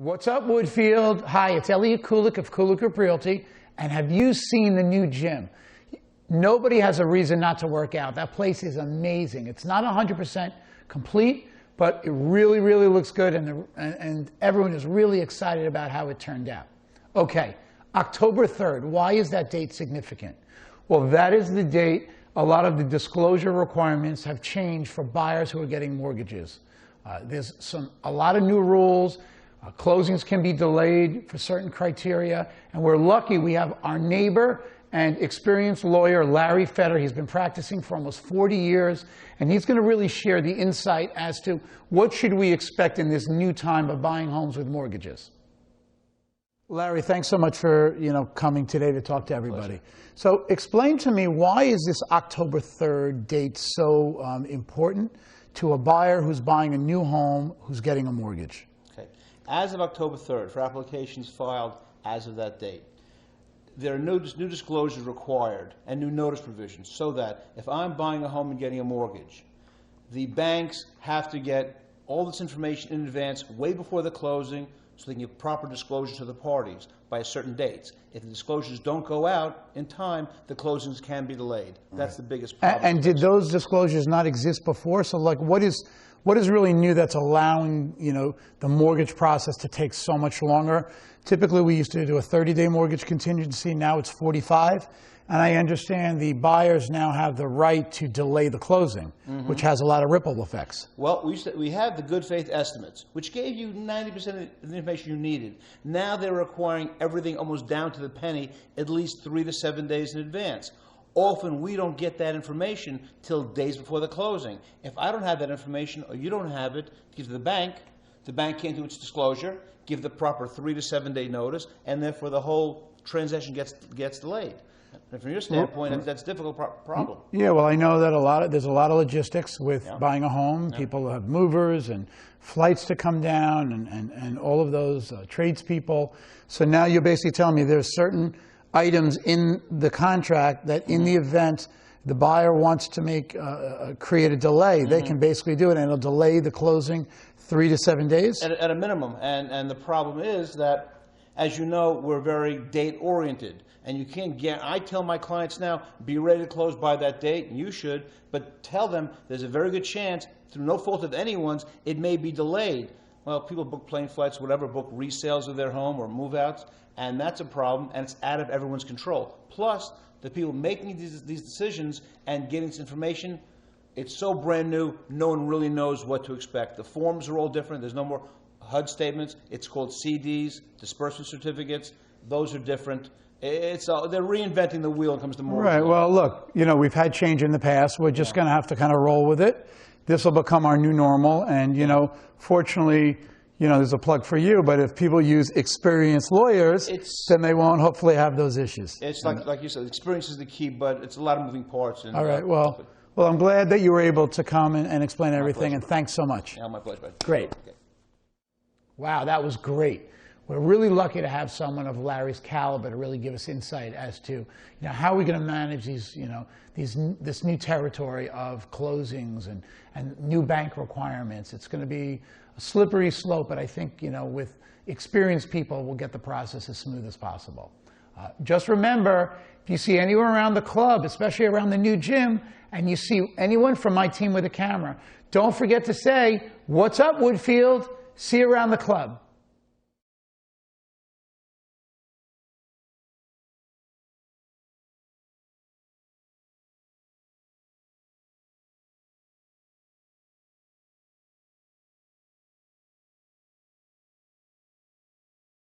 What's up, Woodfield? Hi, it's Koolik of Koolik Realty. And have you seen the new gym? Nobody has a reason not to work out. That place is amazing. It's not 100% complete, but it really, really looks good, and everyone is really excited about how it turned out. Okay, October 3rd. Why is that date significant? Well, that is the date a lot of the disclosure requirements have changed for buyers who are getting mortgages. There's a lot of new rules. Closings can be delayed for certain criteria, and we're lucky we have our neighbor and experienced lawyer, Larry Fetter. He's been practicing for almost 40 years, and he's going to really share the insight as to what should we expect in this new time of buying homes with mortgages. Larry, thanks so much for coming today to talk to everybody. So explain to me, why is this October 3rd date so important to a buyer who's buying a new home who's getting a mortgage? Okay. As of October 3rd, for applications filed as of that date, there are new disclosures required and new notice provisions, so that if I'm buying a home and getting a mortgage, the banks have to get all this information in advance, way before the closing, so they can give proper disclosure to the parties by a certain dates. If the disclosures don't go out in time, the closings can be delayed. That's the biggest problem. And did those disclosures not exist before? So, like, what is really new that's allowing the mortgage process to take so much longer? Typically, we used to do a 30-day mortgage contingency. Now it's 45. And I understand the buyers now have the right to delay the closing, which has a lot of ripple effects. Well, we had the good faith estimates, which gave you 90% of the information you needed. Now they're requiring everything almost down to the penny, at least 3 to 7 days in advance. Often we don't get that information till days before the closing. If I don't have that information, or you don't have it, give it to the bank can't do its disclosure, give the proper 3 to 7 day notice, and therefore the whole transaction gets delayed. And from your standpoint, that's a difficult problem. Yeah, well, I know that there's a lot of logistics with buying a home. People have movers and flights to come down and all of those tradespeople. So now you're basically telling me there's certain items in the contract that in the event the buyer wants to create a delay, they can basically do it, and it'll delay the closing 3 to 7 days? At a minimum. And the problem is that, as you know, we're very date-oriented. And you can't I tell my clients now, be ready to close by that date, and you should, but tell them there's a very good chance, through no fault of anyone's, it may be delayed. Well, people book plane flights, whatever, book resales of their home or move-outs, and that's a problem, and it's out of everyone's control. Plus, the people making these decisions and getting this information, it's so brand new, no one really knows what to expect. The forms are all different. There's no more HUD statements. It's called CDs, disbursement certificates. Those are different. They're reinventing the wheel when it comes to mortgage. Right. Well, look, we've had change in the past. We're just going to have to kind of roll with it. This will become our new normal. And, fortunately, there's a plug for you. But if people use experienced lawyers, then they won't hopefully have those issues. It's like you said, experience is the key, but it's a lot of moving parts. All right. Well, I'm glad that you were able to come and explain everything. And thanks so much. Yeah, my pleasure. Great. Okay. Wow, that was great. We're really lucky to have someone of Larry's caliber to really give us insight as to how are we going to manage these this new territory of closings and new bank requirements. It's going to be a slippery slope, but I think with experienced people, we'll get the process as smooth as possible. Just remember, if you see anyone around the club, especially around the new gym, and you see anyone from my team with a camera, don't forget to say, "What's up, Woodfield? See you around the club."